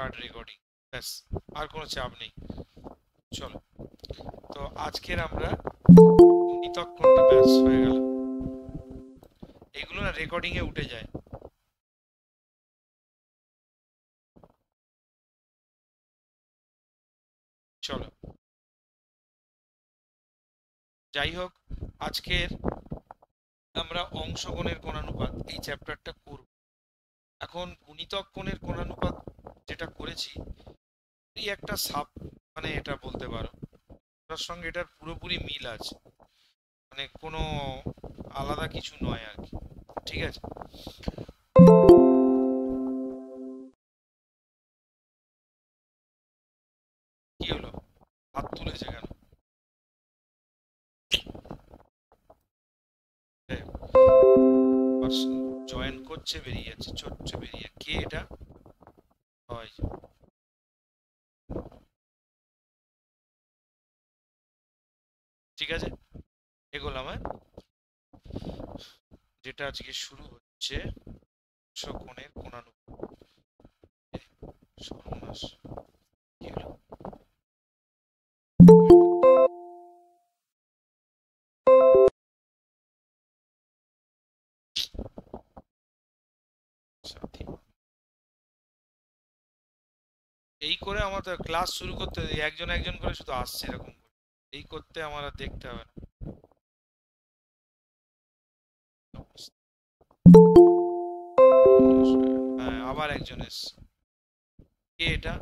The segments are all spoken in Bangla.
Start recording. ব্যাস, আর কোনো চাপ নেই। চলো, তো আজকের আমরা গুণিতক কোণটা, ব্যাস হয়ে গেল। এগুলো না রেকর্ডিং এ উঠে যায়। চলো, যাই হোক, আজকের আমরা অংশকোণের কোণানুপাত এই চ্যাপ্টারটা করব। এখন গুণিতক কোণের কোণানুপাত যেটা করেছি, এই একটা সাব, মানে এটা বলতে পারো তার সঙ্গে এটার পুরোপুরি মিল আছে, মানে কোনো আলাদা কিছু নয় আর কি। ঠিক আছে, কি হলো, হাত তুলেছে কেন? জয়েন করছে, বেরিয়ে যাচ্ছে, চড়ছে, বেরিয়ে। কে এটা? হয়, ঠিক আছে, এগোলাম। হ্যাঁ, যেটা আজকে শুরু হচ্ছে কোণের কোণানুপাত। সর্বনাশ, কি হলো? সাথী, এই করে আমার তো ক্লাস শুরু করতে একজন একজন করে শুধু আসছে এরকম করে। এই করতে আমার আর দেখতে হবে না। হ্যাঁ, আবার একজন এসছে। কে এটা?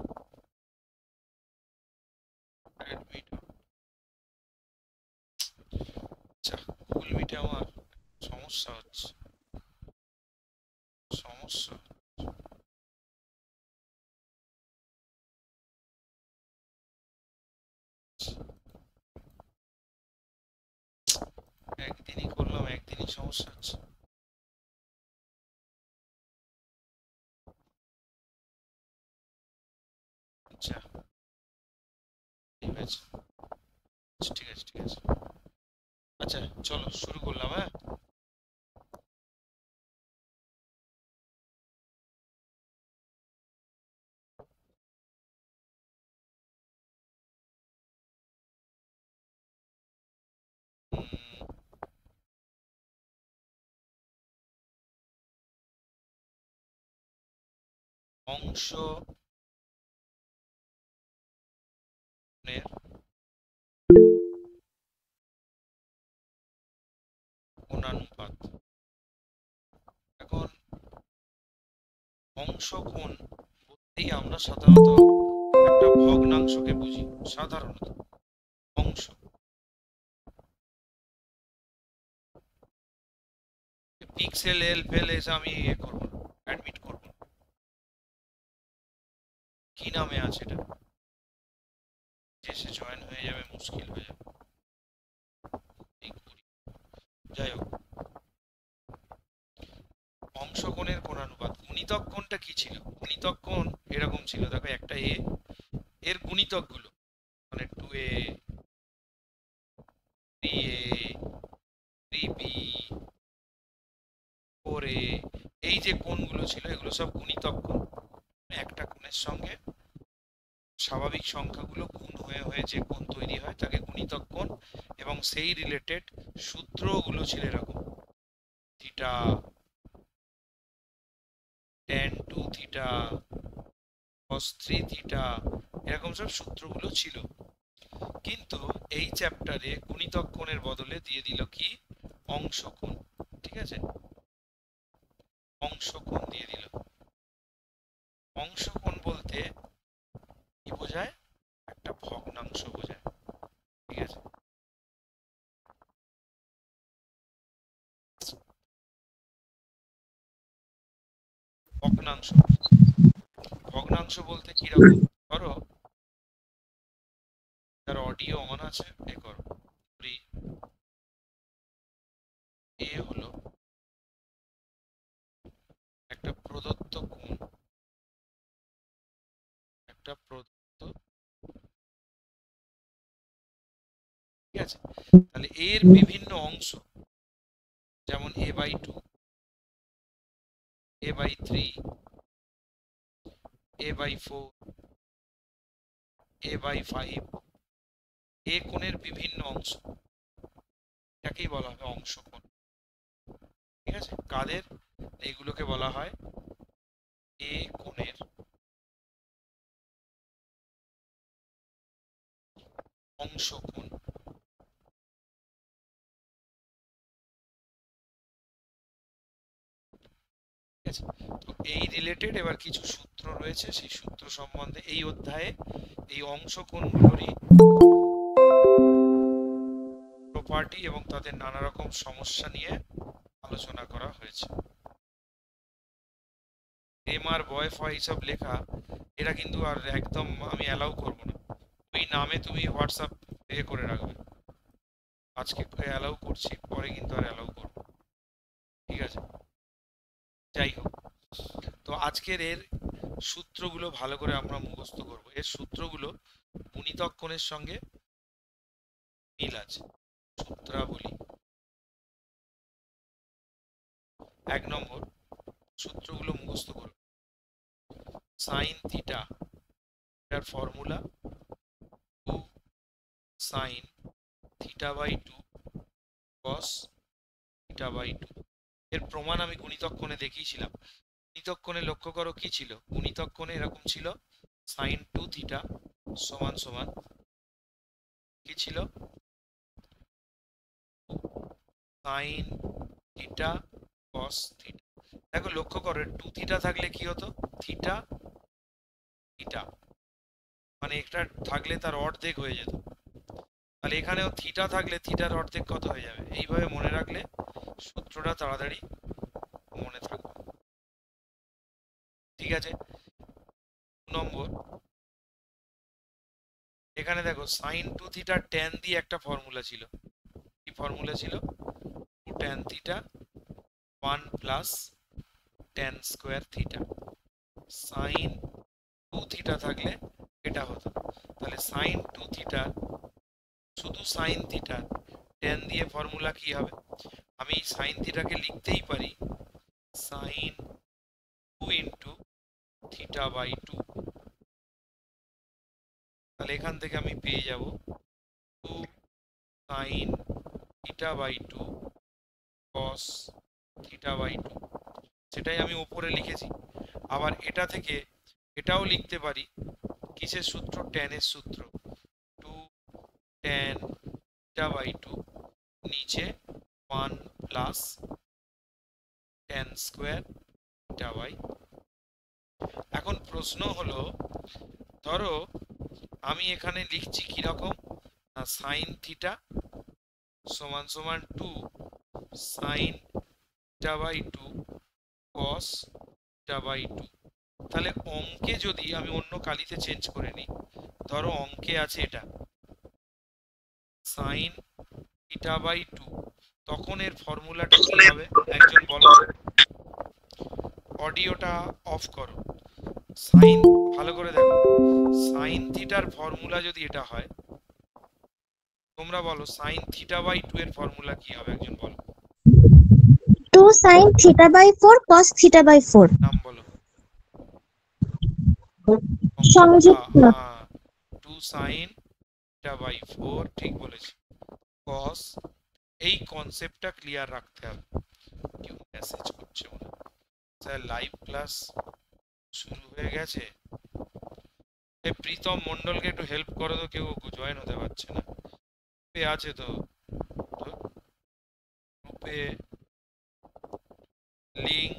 অ্যাডমিট। আচ্ছা, গুগল মিটে আমার সমস্যা হচ্ছে, সমস্যা। একদিনই করলাম, একদিনই সমস্যা হচ্ছে। আচ্ছা, ঠিক আছে, ঠিক আছে, ঠিক আছে। আচ্ছা, চলো শুরু করলাম। হ্যাঁ, অংশ কোণানুপাত। এখন অংশ কোণ বলতেই আমরা সাধারণত একটা ভগ্নাংশকে বুঝি। সাধারণত অংশ, পিক্সেল এল ফেল এসে আমি ইয়ে করবো না, অ্যাডমিট করবো না। কি নামে আছে এটা, যে সে জয়েন হয়ে যাবে, মুশকিল হয়ে যাবে। এই করি, যাই হোক, অংশকোণের কোণানুপাত। গুণিতক কোণটা কি ছিল? গুণিতক কোণ এরকম ছিল, দেখো, একটা এ, এর গুণিতক গুলো মানে 2a, 3a, 3b, 4a, এই যে কোণগুলো ছিল এগুলো সব গুণিতক কোণ। একটা কোণের সঙ্গে স্বাভাবিক সংখ্যাগুলো গুণ হয়ে হয়ে যে কোণ তৈরি হয় তাকে গুণিতক কোণ। এবং সেই রিলেটেড সূত্রগুলো ছিল এরকম: theta, tan 2 theta, cos 3 theta, এরকম সব সূত্রগুলো ছিল। কিন্তু এই চ্যাপ্টারে গুণিতক কোণের বদলে দিয়ে দিল কি, অংশকোণ। ঠিক আছে, অংশকোণ দিয়ে দিল। অংশকোণ বলতে কি বোঝায়? একটা ভগ্নাংশ বোঝায়। ঠিক আছে, ভগ্নাংশ। ভগ্নাংশ বলতে কিরকম? ধরো, যার অডিও অন আছে এ করো, এ হলো একটা প্রদত্ত কোণ, একটা প্রদত্ত, ঠিক আছে? তাহলে এর বিভিন্ন অংশ, যেমন a/2, a/3, a/4, a/5, এ কোণের বিভিন্ন অংশ, এটাকেই বলা হবে অংশকোণ। ঠিক আছে, কাদের? এইগুলোকে বলা হয় এ কোণের অংশকোণ। ঠিক আছে, তো এই রিলেটেড এবার কিছু সূত্র রয়েছে, সেই সূত্র সম্বন্ধে এই অধ্যায়ে এই অংশকোণগুলোরই প্রপার্টি এবং তাদের নানা রকম সমস্যা নিয়ে আলোচনা করা হয়েছে। এমআর বয় ফয় এইসব লেখা, এটা কিন্তু আর একদম আমি অ্যালাউ করব না। ওই নামে তুমি হোয়াটসঅ্যাপ করে রাখবে, আজকে অ্যালাউ করছি, পরে কিন্তু আর অ্যালাউ করব। ঠিক আছে, যাই হোক, তো আজকের এর সূত্রগুলো ভালো করে আমরা মুখস্থ করব। এর সূত্রগুলো গুণিতক কোণের সঙ্গে মিল আছে। সূত্রাবলী 1 নম্বর, সূত্রগুলো মুখস্থ করব। সাইন থিটা, এটার formula 2 sine theta by 2 cos theta by 2। এর প্রমাণ আমি গুণিতক কোণে দেখিয়েছিলাম। গুণিতক কোণে লক্ষ্য করো কি ছিল, গুণিতক কোণে এরকম ছিল সাইন 2 থিটা সমান সমান কি ছিল, সাইন থিটা কস থিটা। দেখো লক্ষ্য করো 2 থিটা থাকলে কি হতো, থিটা থিটা, মানে এটা থাকলে তার অর্ধেক হয়ে যেত। তাহলে এখানেও থিটা থাকলে থিটার অর্ধেক কত হয়ে যাবে। এইভাবে মনে রাখলে সূত্রটা তাড়াতাড়ি মনে থাকবে। ঠিক আছে, 2 নম্বর, এখানে দেখো সাইন 2 থিটা ট্যান দিয়ে একটা ফর্মুলা ছিল। কি ফর্মুলা ছিল, 2 tan theta 1 plus tan square theta. Sine 2 theta থাকলে এটা হতো। তাহলে সাইন 2 থিটা, শুধু সাইন থিটা ট্যান দিয়ে ফর্মুলা কি হবে, আমি সাইন থিটাকে লিখতেই পারি সাইন 2 ইন্টু থিটা বাই 2। তাহলে এখান থেকে আমি পেয়ে যাব 2 sine theta by 2 cos theta by 2, সেটাই আমি উপরে লিখেছি। আবার এটা থেকে এটাও লিখতে পারি কিসের সূত্র, ট্যানের সূত্র, 2 ট্যান থিটা বাই 2 নিচে 1 plus tan square theta by. এখন প্রশ্ন হলো, ধরো আমি এখানে লিখছি কিরকম, সাইন থিটা সমান সমান 2 sine theta by 2 cos theta by 2। তাহলে অঙ্কে যদি আমি অন্য কালিতে চেঞ্জ করে নিই, ধরো অঙ্কে আছে এটা সাইন থিটা বাই 2, তখন এর ফর্মুলাটা কি হবে একজন বলো। অডিওটা অফ করো, সাইন ভালো করে দেখো, সাইন থিটার ফর্মুলা যদি এটা হয়, তোমরা বলো সাইন থিটা বাই 2 এর ফর্মুলা কি হবে একজন বলো। 2 sin theta by 4 cos theta by 4। নাম বলো। সংযুক্ত 2 sin theta by 4, ঠিক বলেছি, cos। এই কনসেপ্টটা ক্লিয়ার রাখতে হবে। কেউ মেসেজ করছে মনে হয়, স্যার লাইভ ক্লাস শুরু হয়ে গেছে। এই প্রীতম মন্ডলকে একটু হেল্প করো তো, কেউ জয়েন হতে পারছে না। গ্রুপে আছে তো, গ্রুপে লিংক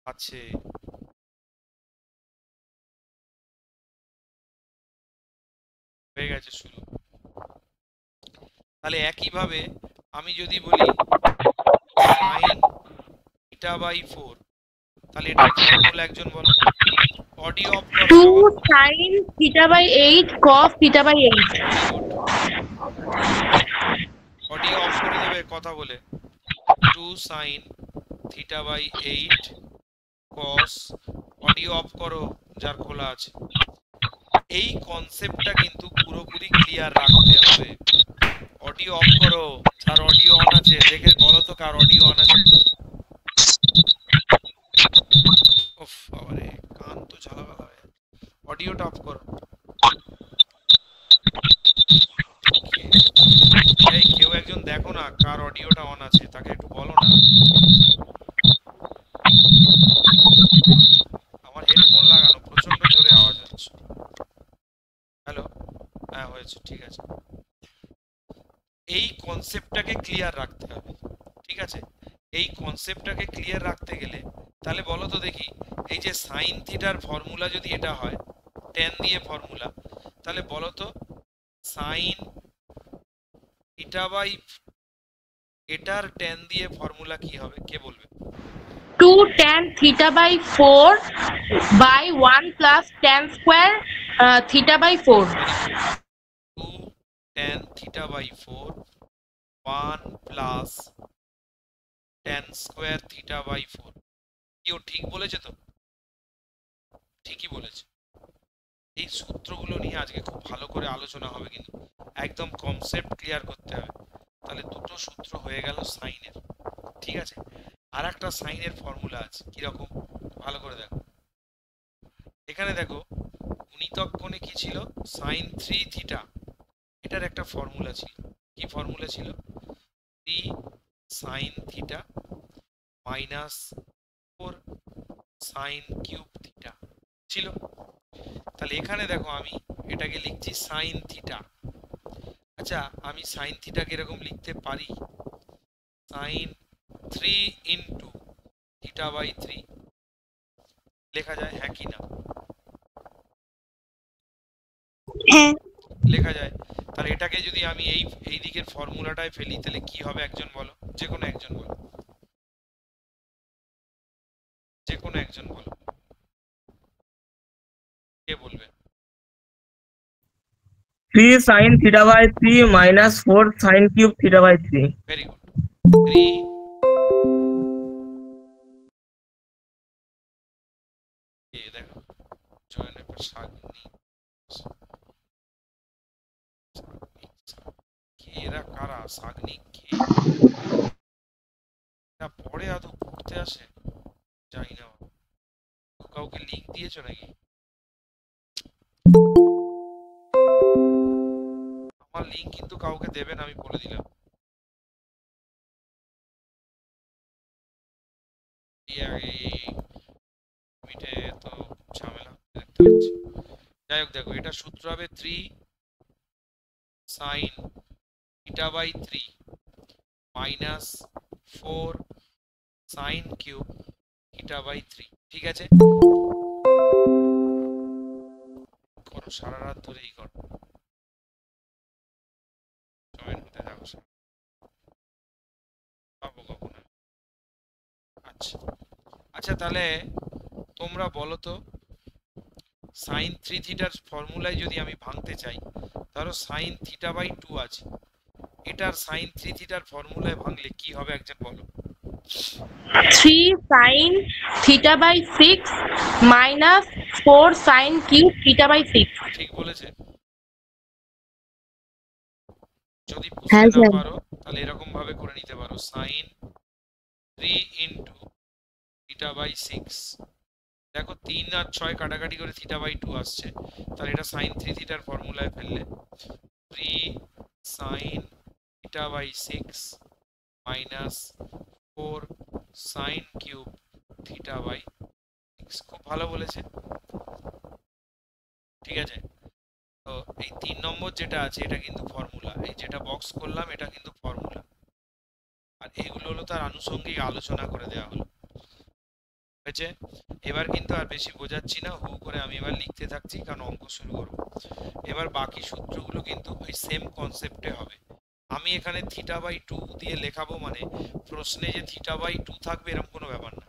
আছে, হয়ে গেছে শুরু। তাহলে একইভাবে আমি যদি বলি সাইন থিটা বাই 4, তাহলে এটা ফর্মুলা একজন বলো। অডিও অফ করো। 2 sin theta by 8 cos theta by 8। Audio off করে দেবে কথা বলে। 2 sin theta by 8 cos, audio off করো যার খোলা আছে। এই কনসেপ্টটা কিন্তু পুরোপুরি ক্লিয়ার রাখতে হবে। অডিও অফ করো, যার অডিও অন আছে দেখে বলো তো কার অডিও অন আছে। অডিওটা অফ করো। এই কেউ একজন দেখো না কার অডিওটা অন আছে, তাকে একটু বলো না। আমার হেডফোন লাগানো, প্রচন্ড জোরে আওয়াজ হচ্ছে। হ্যালো, হ্যাঁ হয়েছে, ঠিক আছে। এই কনসেপ্টটাকে ক্লিয়ার রাখতে হবে, ঠিক আছে? এই কনসেপ্টটাকে ক্লিয়ার রাখতে গেলে তাহলে বলো তো দেখি, এই যে সাইন থিটার ফর্মুলা যদি এটা হয় ট্যান দিয়ে ফর্মুলা, তাহলে বলো তো সাইন থিটা বাই এটার ট্যান দিয়ে ফর্মুলা কি হবে, কে বলবে? 2 tan theta by 4 by 1 plus tan square theta by 4. 2 tan theta by 4 1 plus tan square theta by 4। কি ও ঠিক বলেছে তো? ঠিকই বলেছে। এই সূত্রগুলো নিয়ে আজকে খুব ভালো করে আলোচনা হবে, কিন্তু একদম কনসেপ্ট ক্লিয়ার করতে হবে। তাহলে দুটো সূত্র হয়ে গেল সাইনের, ঠিক আছে? আর একটা সাইনের ফর্মুলা আছে, কিরকম ভালো করে দেখো। এখানে দেখো গুণিতক কোণে কি ছিল, সাইন 3 থিটা, এটার একটা ফর্মুলা ছিল। কি ফর্মুলা ছিল? 3 sine theta minus 4 sine cube theta ছিল। তাহলে এখানে দেখো আমি এটাকে লিখছি সাইন থিটা। আচ্ছা, আমি সাইন থিটাকে এরকম লিখতে পারি সাইন 3 ইন্টু থিটা বাই 3 লেখা যায়, হ্যাঁ কি না? হ্যাঁ। লেখা যায়। তাহলে এটাকে যদি আমি এই দিকের ফর্মুলাটায় ফেলি তাহলে কি হবে একজন বলো, যে কোনো একজন বলো, যে কোনো একজন বলো, কে বলবে? 3 sin theta by 3 minus 4 sin cube theta by 3. Very good. 3 দেখো জয়েনের পর সাগনি, কে এরা কারা? সাগনি কে? এটা পরে আদৌ পড়তে আসে জানি না। কাউকে লিঙ্ক দিয়েছো নাকি? আমার লিঙ্ক কিন্তু কাউকে দেবেন, আমি বলে দিলাম। মিটে তো ঝামেলা দেখতে পাচ্ছি। যাই হোক, দেখো এটা সূত্র হবে 3 sine theta by 3 minus 4 sine cube theta by 3, ঠিক আছে? করো, সারা রাত ধরেই করো, জয়েন হতে থাকো, পাবো কখন? আচ্ছা আচ্ছা, তাহলে তোমরা বলো তো সাইন 3 থিটার ফর্মুলায় যদি আমি ভাঙতে চাই, ধরো সাইন থিটা বাই 2 আছে, এটার সাইন 3 থিটার ফর্মুলায় ভাঙলে কি হবে একজন বলো? 3 sin theta by 6 minus 4 sin cube theta by 6. ঠিক বলেছে। যদি হ্যাঁ বুঝতে না স্যার। পারো তাহলে এরকম ভাবে করে নিতে পারো, সাইন 3 ইন্টু থিটা বাই 6। দেখো 3 আর 6 কাটাকাটি করে থিটা বাই 2 আসছে, তাহলে এটা সাইন 3 থিটার ফর্মুলায় ফেললে 3 sine theta by 6 minus 4 sine cube theta by 6। খুব ভালো বলেছে, ঠিক আছে? তো এই 3 নম্বর যেটা আছে এটা কিন্তু ফর্মুলা, এই যেটা বক্স করলাম এটা কিন্তু ফর্মুলা, আর এগুলো হলো তার আনুষঙ্গিক আলোচনা করে দেওয়া হলো, হয়েছে? এবার কিন্তু আর বেশি বোঝাচ্ছি না, হু করে আমি এবার লিখতে থাকছি কারণ অঙ্ক শুরু করব। এবার বাকি সূত্রগুলো কিন্তু ওই সেম কনসেপ্টে হবে। আমি এখানে থিটা বাই 2 দিয়ে লেখাবো, মানে প্রশ্নে যে থিটা বাই 2 থাকবে এরকম কোনো ব্যাপার না।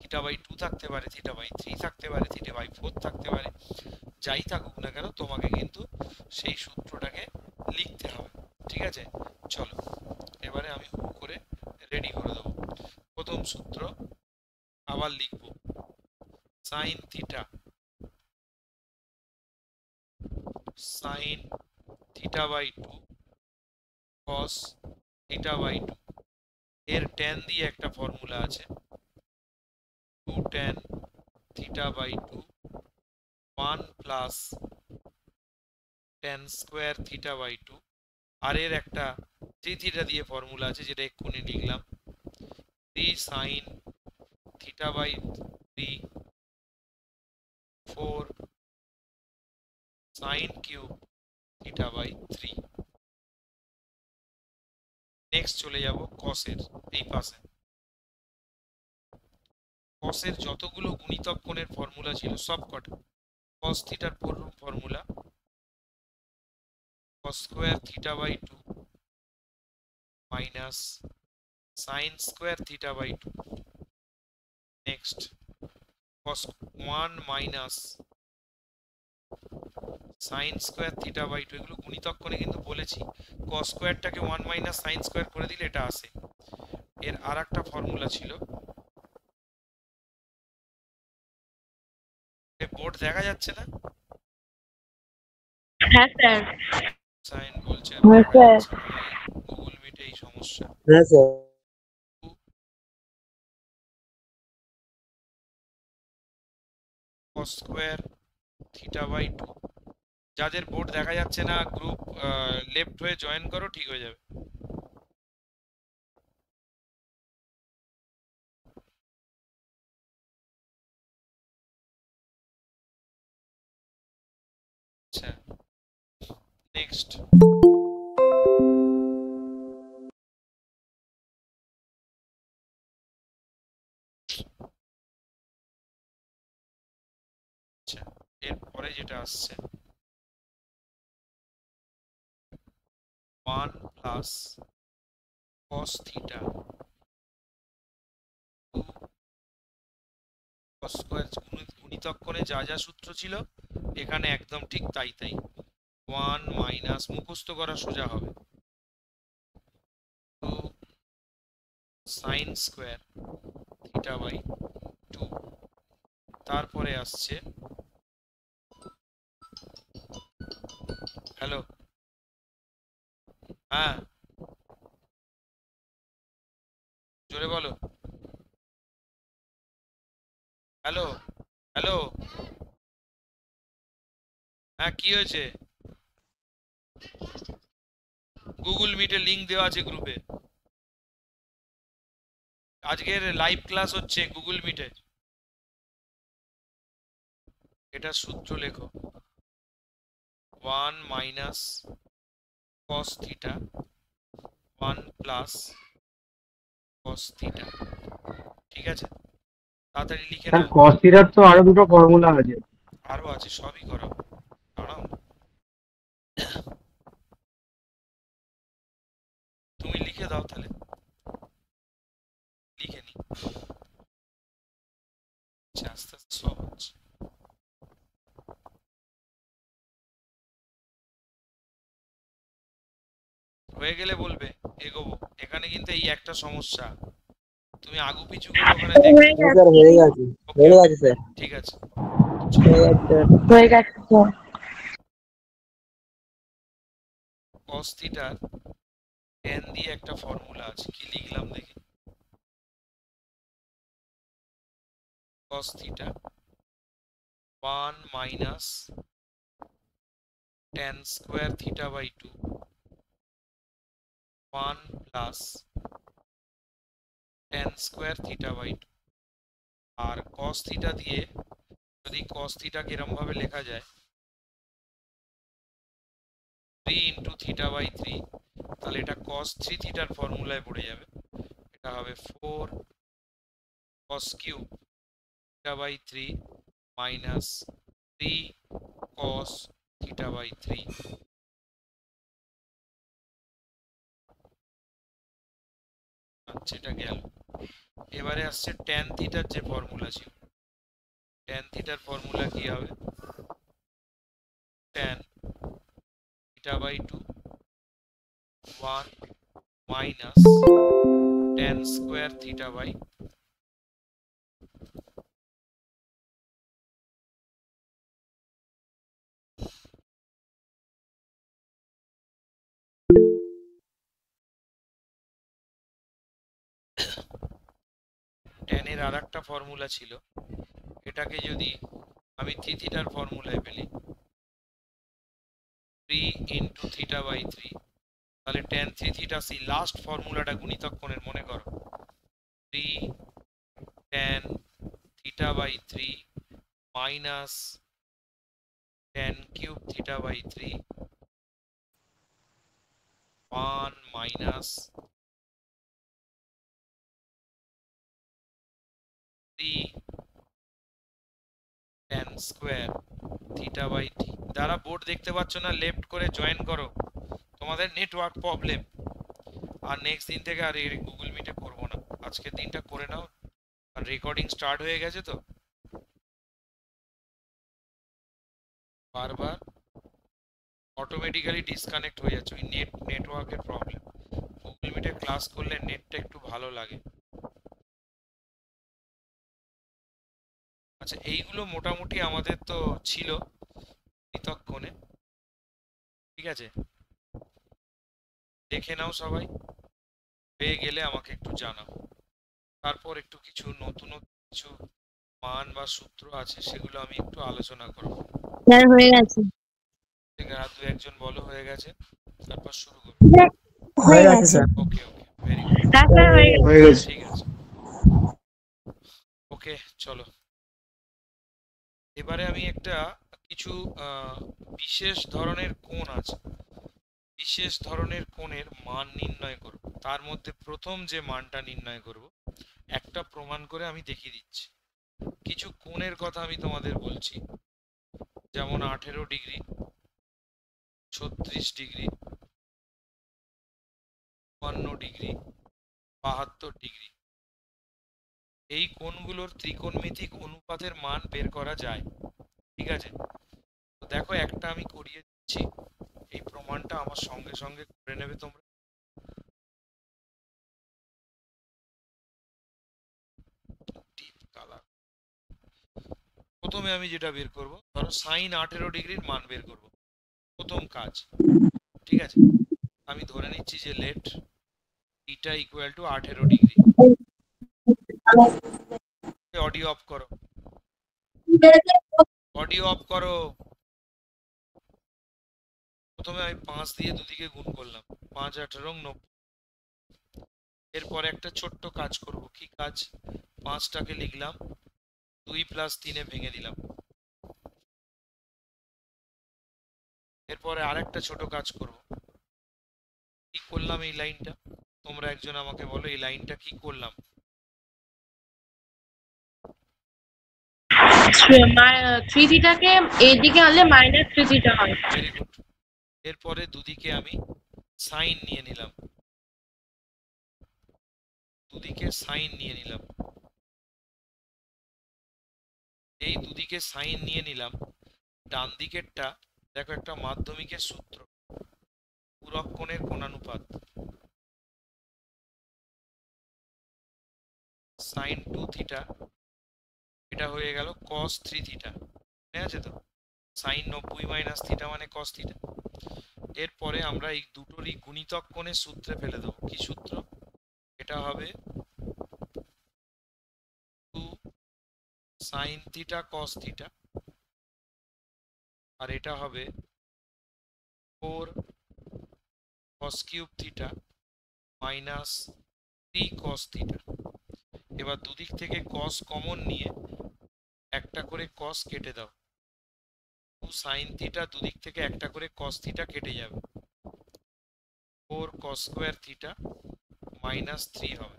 থিটা বাই 2 থাকতে পারে, থিটা বাই 3 থাকতে পারে, থিটা বাই 4 থাকতে পারে, যাই থাকুক না কেন তোমাকে কিন্তু সেই সূত্রটাকে লিখতে হবে, ঠিক আছে? চলো এবারে আমি হু করে রেডি করে দেবো। প্রথম সূত্র আবার লিখবো, sine theta sine theta by 2 cos theta by 2, এর ট্যান দিয়ে একটা ফর্মুলা আছে 2 tan theta by 2 1 plus tan square theta by 2, আর এর একটা থ্রি থিটা দিয়ে ফর্মুলা আছে যেটা এক্ষুনি লিখলাম, 3 sine theta by 3 4 sine cube theta by 3। Next চলে যাব কসের এই পাশে। কসের যতগুলো গুণিতক কোণের ফর্মুলা ছিল সব কটা, কস থিটার formula cos square theta by 2 minus sine square theta by 2। Next cos 1 minus sine square theta by 2, এগুলো গুণিতক কোণে কিন্তু বলেছি cos স্কোয়ারটাকে 1 মাইনাস সাইন স্কোয়ার করে দিলে এটা আসে। এর আর একটা ফর্মুলা ছিল, বোর্ড দেখা যাচ্ছে না? হ্যাঁ স্যার। সাইন বলছে হ্যাঁ স্যার। গুগল মিটে এই সমস্যা। হ্যাঁ sir. cos square theta by 2, যাদের বোর্ড দেখা যাচ্ছে না গ্রুপ লেফট হয়ে জয়েন করো, ঠিক হয়ে যাবে। আচ্ছা নেক্সট আচ্ছা এরপরে যেটা আসছে 1 plus cos theta 2 cos square, গুণিতক কোণে যা যা সূত্র ছিল এখানে একদম ঠিক তাই তাই। 1 মাইনাস, মুখস্থ করা সোজা হবে, 2 সাইন স্কোয়ার থিটা বাই 2। তারপরে আসছে, হ্যালো হ্যাঁ জোরে বলো, হ্যালো হ্যালো হ্যাঁ কি হয়েছে? গুগল মিটে লিংক দেওয়া আছে গ্রুপে, আজকের লাইভ ক্লাস হচ্ছে গুগল মিটে। এটা সূত্র লেখো, 1 minus cos theta 1 plus cos theta, ঠিক আছে? তাড়াতাড়ি লিখে স্যার নাও। cos থিটার তো আরো দুটো ফর্মুলা আছে। আরো আছে, সবই করো, দাঁড়াও তুমি লিখে দাও তাহলে, লিখে নি। আচ্ছা আস্তে আস্তে সব হচ্ছে। হয়ে গেলে বলবে, এগোবো। এখানে কিন্তু এই একটা সমস্যা, তুমি আগু পিছু করে ওখানে দেখবে। হয়ে গেছে। স্যার হয়ে গেছে, ওকে হয়ে গেছে স্যার, ঠিক আছে। হয়ে গেছে। হয়ে গেছে স্যার। cos থিটার tan দিয়ে একটা ফর্মুলা আছে, কি লিখলাম দেখি, cos theta 1 minus tan square theta by 2 1 plus tan square theta by 2। আর cos থিটা দিয়ে যদি cos থিটাকে এরম ভাবে লেখা যায় 3 ইন্টু থিটা বাই 3, তাহলে এটা cos 3 থিটার ফর্মুলায় পড়ে যাবে। এটা হবে 4 cos cube theta by 3 minus 3 cos theta by 3। আচ্ছা এটা গেল। এবারে আসছে tan থিটার যে ফর্মুলা ছিল, tan থিটার ফর্মুলা কি হবে, tan theta by 2 1 minus tan square theta by 2। tan এর আর একটা ফর্মুলা ছিল, এটাকে যদি আমি থিটার ফর্মুলায় পেলি 3 ইন্টু থিটা বাই 3, তাহলে tan 3 থিটা সি লাস্ট ফর্মুলাটা গুণিতক কোণের মনে করো 3 tan theta by 3 minus tan cube theta by 3 1 minus 3 tan square theta by t। যারা বোর্ড দেখতে পাচ্ছ না লেফট করে জয়েন করো, তোমাদের নেটওয়ার্ক প্রবলেম। আর নেক্সট দিন থেকে আর গুগল মিটে করবো না, আজকের দিনটা করে নাও। আর রেকর্ডিং স্টার্ট হয়ে গেছে তো, বারবার অটোমেটিক্যালি ডিসকানেক্ট হয়ে যাচ্ছে, ওই নেটওয়ার্কের প্রবলেম। গুগল মিটে ক্লাস করলে নেটটা একটু ভালো লাগে। আচ্ছা, এইগুলো মোটামুটি আমাদের তো ছিল বিতক্ষণে, ঠিক আছে? দেখে নাও সবাই, পেয়ে গেলে আমাকে একটু জানাও। তারপর একটু কিছু নতুন কিছু মান বা সূত্র আছে, সেগুলো আমি একটু আলোচনা করব। স্যার হয়ে গেছে। ঠিক আছে, আর দু একজন বলো হয়ে গেছে, তারপর শুরু করব। হয়ে গেছে। স্যার। ওকে ওকে, ভেরি গুড, হ্যাঁ স্যার হয়ে গেছে। হয়ে গেছে। ঠিক আছে। ওকে চলো, এবারে আমি একটা কিছু বিশেষ ধরনের কোণ আছে, বিশেষ ধরনের কোণের মান নির্ণয় করব। তার মধ্যে প্রথম যে মানটা নির্ণয় করব, একটা প্রমাণ করে আমি দেখিয়ে দিচ্ছি। কিছু কোণের কথা আমি তোমাদের বলছি, যেমন 18 ডিগ্রি, 36 ডিগ্রি, 52 ডিগ্রি, 72 ডিগ্রি। এই কোণগুলোর ত্রিকোণমিতিক অনুপাতের মান বের করা যায়, ঠিক আছে? তো দেখো, একটা আমি করিয়ে দিচ্ছি, এই প্রমাণটা আমার সঙ্গে সঙ্গে করে নেবে তোমরা। Deep colour. প্রথমে আমি যেটা বের করব, ধরো সাইন 18 ডিগ্রির মান বের করব, প্রথম কাজ, ঠিক আছে? আমি ধরে নিচ্ছি যে let theta equal to 18 degree. Audio off করো, অডিও অফ করো। প্রথমে আমি 5 দিয়ে দুদিকে গুণ করলাম, 5 18 90। এরপর একটা ছোট্ট কাজ করব, কি কাজ? 5টাকে লিখলাম 2 প্লাস 3-এ ভেঙে দিলাম। এরপরে আরেকটা ছোট কাজ করব, কি করলাম এই লাইনটা? তোমরা একজন আমাকে বলো এই লাইনটা কি করলাম? 3 থিটাকে এইদিকে আনলে মাইনাস 3 থিটা হয়। Very good. এরপরে দুদিকে আমি সাইন নিয়ে নিলাম, দুদিকে সাইন নিয়ে নিলাম। এই দুদিকে সাইন নিয়ে নিলাম, ডান দিকেরটা দেখো একটা মাধ্যমিকের সূত্র, পূরক কোণের কোণানুপাত, সাইন 2 থিটা, এটা হয়ে গেল কস 3 থিটা, মনে আছে তো? সাইন 90 মাইনাস থিটা মানে কস থিটা। এরপরে আমরা এই দুটোরই গুণিতক কোণের সূত্রে ফেলে দেবো। কি সূত্র? এটা হবে 2 সাইন থিটা কস থিটা, আর এটা হবে 4 cos cube theta minus 3 cos theta. এবার দুদিক থেকে কস কমন নিয়ে একটা করে কস কেটে দাও, 2 সাইন থিটা দুদিক থেকে একটা করে কস থিটা কেটে যাবে, 4 কস স্কোয়ার থিটা মাইনাস 3 হবে।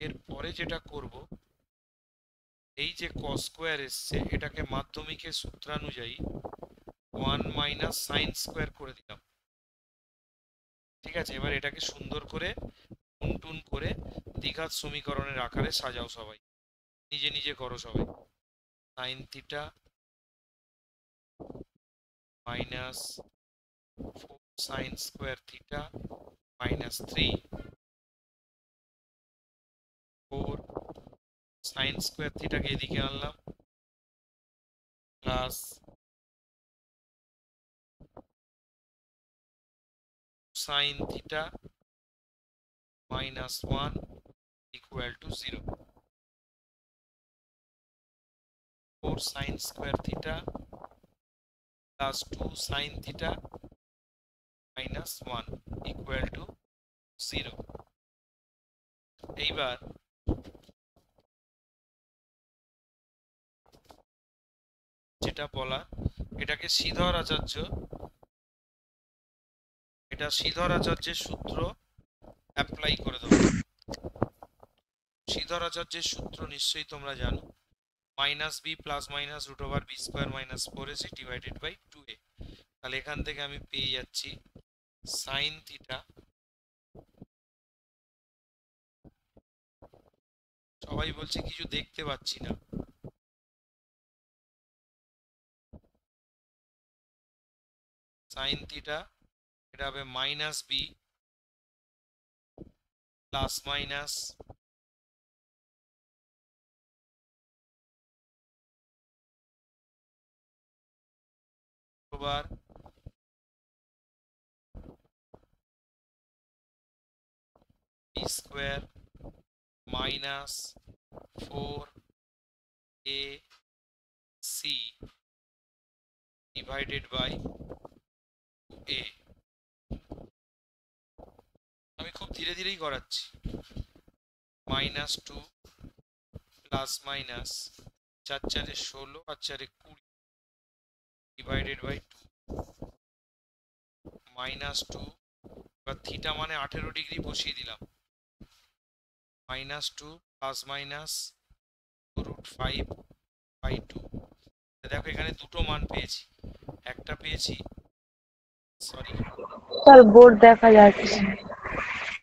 এরপরে যেটা করব, এই যে কস স্কোয়ার এসছে এটাকে মাধ্যমিকের সূত্রানুযায়ী 1 মাইনাস সাইন স্কোয়ার করে দিলাম, ঠিক আছে? এবার এটাকে সুন্দর করে টুন করে দ্বিঘাত সমীকরণের আকারে সাজাও সবাই, নিজে নিজে করো সবাই। Sine theta minus 4 sine square theta minus 3, 4 sine square থিটাকে এদিকে আনলাম, plus sine theta minus 1 equal to 0। sin square theta plus 2 sin theta minus 1 equal to 0। এইবার যেটা বলা, এটাকে শ্রীধর আচার্যের সূত্র অ্যাপ্লাই করে দেবো। শ্রীধর আচার্যের সূত্র নিশ্চয়ই তোমরা জানো, minus b plus minus root over b square minus 4ac divided by 2a। তাহলে এখান থেকে আমি পেয়ে যাচ্ছি সাইন থিটা, সবাই বলছে কিছু দেখতে পাচ্ছি না, সাইন থিটা এটা হবে minus b plus minus over b square minus 4ac divided by 2a। আমি খুব ধীরে ধীরেই করাচ্ছি। মাইনাস 2 প্লাস মাইনাস 4 4 16 আর 4 20 ডিভাইডেড বাই 2 মাইনাস 2, এবার থিটা মানে 18 ডিগ্রি বসিয়ে দিলাম, minus 2 plus minus root 5 by 2। দেখো এখানে দুটো মান পেয়েছি, একটা পেয়েছি, সরি স্যার বোর্ড দেখা যাচ্ছে।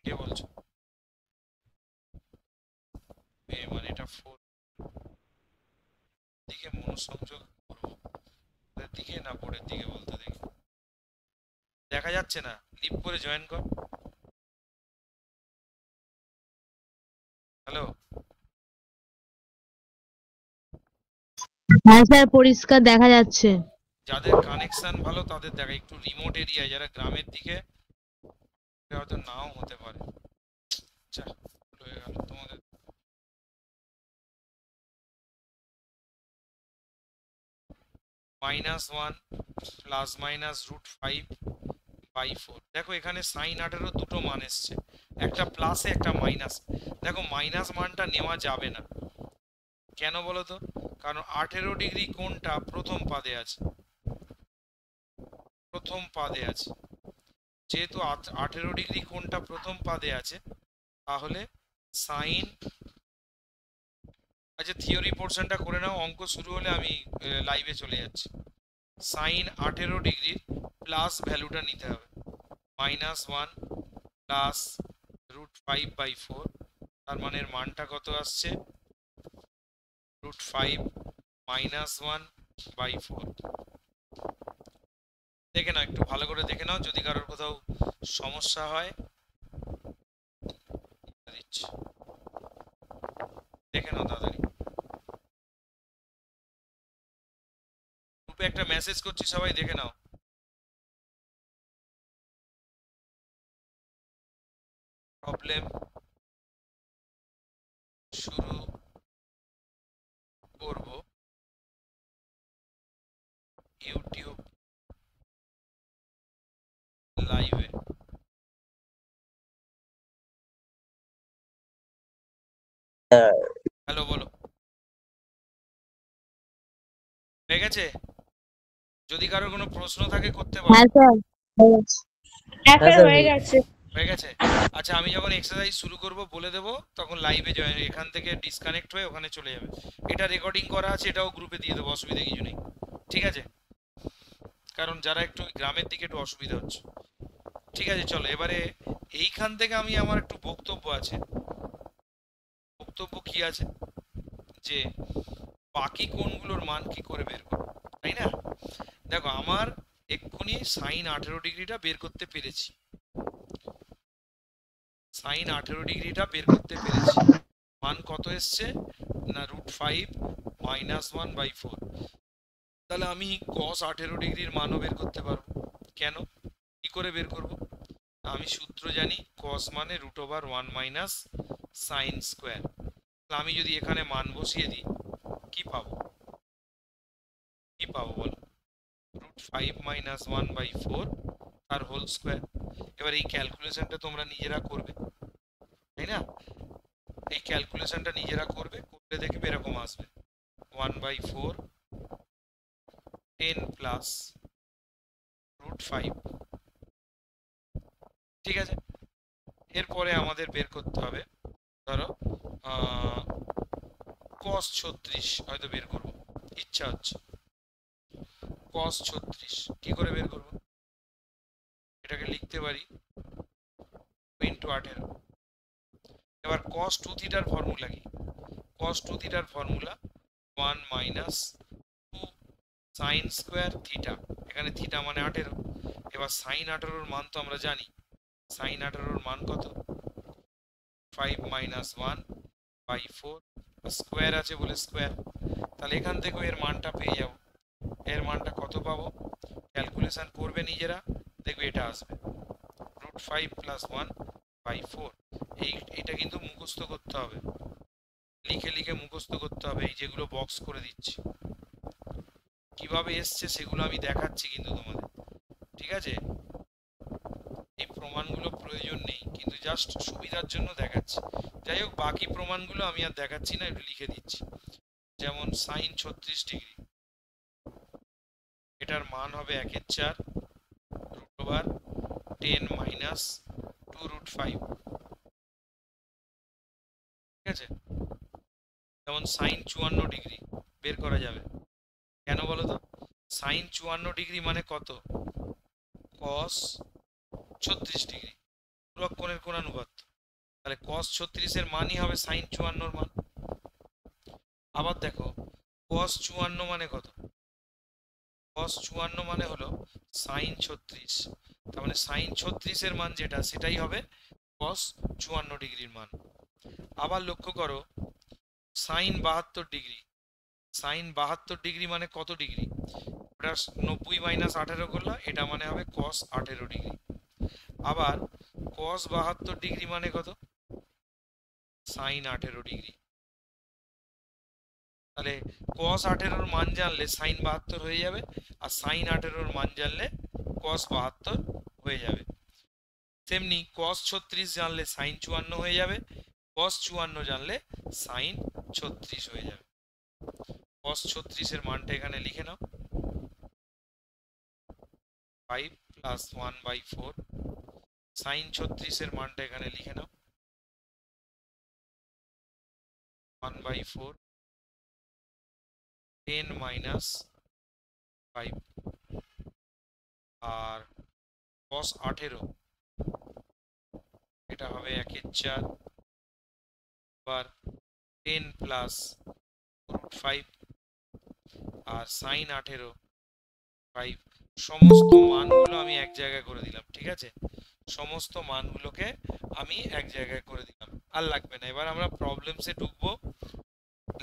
কে বলছো? মানে এটা 4 দিকে মনোসংযোগ করবো, ওদের দিকে না বোর্ডের দিকে বলতে দেখি, দেখা যাচ্ছে না, লিপ করে জয়েন কর। হ্যালো, হ্যাঁ স্যার পরিষ্কার দেখা যাচ্ছে। যাদের কানেকশন ভালো তাদের দেখা, একটু রিমোট এরিয়ায় যারা গ্রামের দিকে হয়তো নাও হতে পারে। আচ্ছা হয়ে গেল তোমাদের। -1 প্লাস মাইনাস রুট 5 বাই 4। দেখো এখানে সাইন 18 দুটো মান এসছে, একটা প্লাসে একটা মাইনাস। দেখো মাইনাস মানটা নেওয়া যাবে না, কেন বলো তো? কারণ 18 ডিগ্রি কোণটা প্রথম পাদে আছে, প্রথম পাদে আছে, যেহেতু 18 ডিগ্রি কোণটা প্রথম পাদে আছে তাহলে সাইন, আচ্ছা থিওরি পোর্শনটা করে নাও, অঙ্ক শুরু হলে আমি লাইভে চলে যাচ্ছি। সাইন 18 ডিগ্রির প্লাস ভ্যালুটা নিতে হবে, -1 প্লাস রুট 5 বাই 4, তার মানে এর মানটা কত আসছে? Root 5 -1 by 4। দেখে নাও, একটু ভালো করে দেখে নাও, যদি কারোর কোথাও সমস্যা হয় দেখে নাও তাড়াতাড়ি। গ্রুপে একটা মেসেজ করছি, সবাই দেখে নাও। প্রবলেম শুরু করব ইউটিউব লাইভে। হ্যালো বলো, হয়ে গেছে? যদি কারোর কোনো প্রশ্ন থাকে করতে পারো। হ্যাঁ স্যার হ্যাঁ স্যার হয়ে গেছে। হয়ে গেছে? আচ্ছা আমি যখন এক্সারসাইজ শুরু করব বলে দেবো, তখন লাইভে জয়েন, এখান থেকে ডিসকানেক্ট হয়ে ওখানে চলে যাবে। এটা রেকর্ডিং করা আছে, এটাও গ্রুপে দিয়ে দেবো, অসুবিধা কিছু নেই, ঠিক আছে? কারণ যারা একটু গ্রামের দিকে একটু অসুবিধা হচ্ছে। ঠিক আছে চলো, এবারে এইখান থেকে আমি আমার একটু বক্তব্য আছে। বক্তব্য কি আছে? যে বাকি কোণগুলোর মান কি করে বের করব, তাই না? দেখো আমার এক্ষুনি সাইন 18 ডিগ্রিটা বের করতে পেরেছি, সাইন 18 ডিগ্রিটা বের করতে পেরেছি। মান কত এসছে না রুট 5 -1 বাই 4। তাহলে আমি cos 18 ডিগ্রির মানও বের করতে পারবো। কেন, কি করে বের করব? আমি সূত্র জানি, cos মানে root over 1 minus sine square. আমি যদি এখানে মান বসিয়ে দিই কি পাবো? পাবো বলো? √5 - 1/4 তার হোল স্কোয়ার। এবার এই ক্যালকুলেশনটা তোমরা নিজেরা করবে, তাই না? এই ক্যালকুলেশনটা নিজেরা করবে, করলে দেখবে এরকম আসবে 1/4 10 প্লাস √5। ঠিক আছে, এরপরে আমাদের বের করতে হবে, ধরো cos 36 হয়তো বের করব, ইচ্ছা হচ্ছে cos 36 কি করে বের করব? এটাকে লিখতে পারি 2 × 18। এবার cos 2 থিটার ফর্মুলা কি? cos 2 থিটার ফর্মুলা 1 - 2 sin স্কয়ার থিটা, এখানে থিটা মানে 18। এবার sin 18 এর মান তো আমরা জানি, sin 18 এর মান কত? 5 - 1/4 স্কয়ার আছে বলে স্কয়ার। তাহলে এখান থেকে এর মানটা পেয়ে যাব। এর মানটা কত পাবো? ক্যালকুলেশন করবে নিজেরা, দেখবে এটা আসবে √5 + 1/4। এটা কিন্তু মুখস্থ করতে হবে, লিখে লিখে মুখস্থ করতে হবে। এই যেগুলো বক্স করে দিচ্ছি কিভাবে এসছে সেগুলো আমি দেখাচ্ছি কিন্তু তোমাদের, ঠিক আছে? এই প্রমাণগুলো প্রয়োজন নেই, কিন্তু জাস্ট সুবিধার জন্য দেখাচ্ছি। যাই হোক, বাকি প্রমাণগুলো আমি আর দেখাচ্ছি না, একটু লিখে দিচ্ছি। যেমন sin 36 ডিগ্রি, এটার মান হবে 1/4 √10 - 2√5। ঠিক আছে, যেমন sin 54 ডিগ্রি বের করা যাবে, কেন বলো তো? sin 54 ডিগ্রি মানে কত? cos 36 ডিগ্রি, পুরো কোণের কোণানুপাত। তাহলে cos 36 এর মানই হবে sin 54 মান। আবার দেখো cos 54 মানে কত? cos 54 মানে হলো sin 36, তার মানে sin 36 এর মান যেটা, সেটাই হবে cos 54 ডিগ্রির মান। আবার লক্ষ্য করো sin 72 ডিগ্রি, sin 72 ডিগ্রি মানে কত ডিগ্রি? ওটা 90 - 18 করলে এটা মানে হবে cos 18 ডিগ্রি। আবার cos 72 ডিগ্রি মানে কত? sin 18 degree. তাহলে cos 18 এর মান জানলে sin 72 হয়ে যাবে, আর sin 18 এর মান জানলে cos 72 হয়ে যাবে। তেমনি cos 36 জানলে sin 54 হয়ে যাবে, cos 54 জানলে sin 36 হয়ে যাবে। cos 36 এর মানটা এখানে লিখে নাও, 5 + 1/4। sin 36 এর মানটা এখানে লিখে নাও 1/4 10 - 5। আর cos 18 এটা হবে 1/4 বার 10 প্লাস √5। আর sin 18 5। সমস্ত মানগুলো আমি এক জায়গায় করে দিলাম, ঠিক আছে? সমস্ত মানগুলোকে আমি এক জায়গায় করে দিলাম, আর লাগবে না। এবার আমরা প্রবলেমসে ঢুকবো,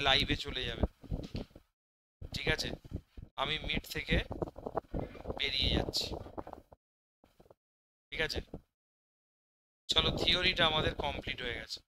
লাইভে চলে যাবে, ঠিক আছে? আমি মিট থেকে বেরিয়ে যাচ্ছি, ঠিক আছে? চলো, থিওরিটা আমাদের কমপ্লিট হয়ে গেছে।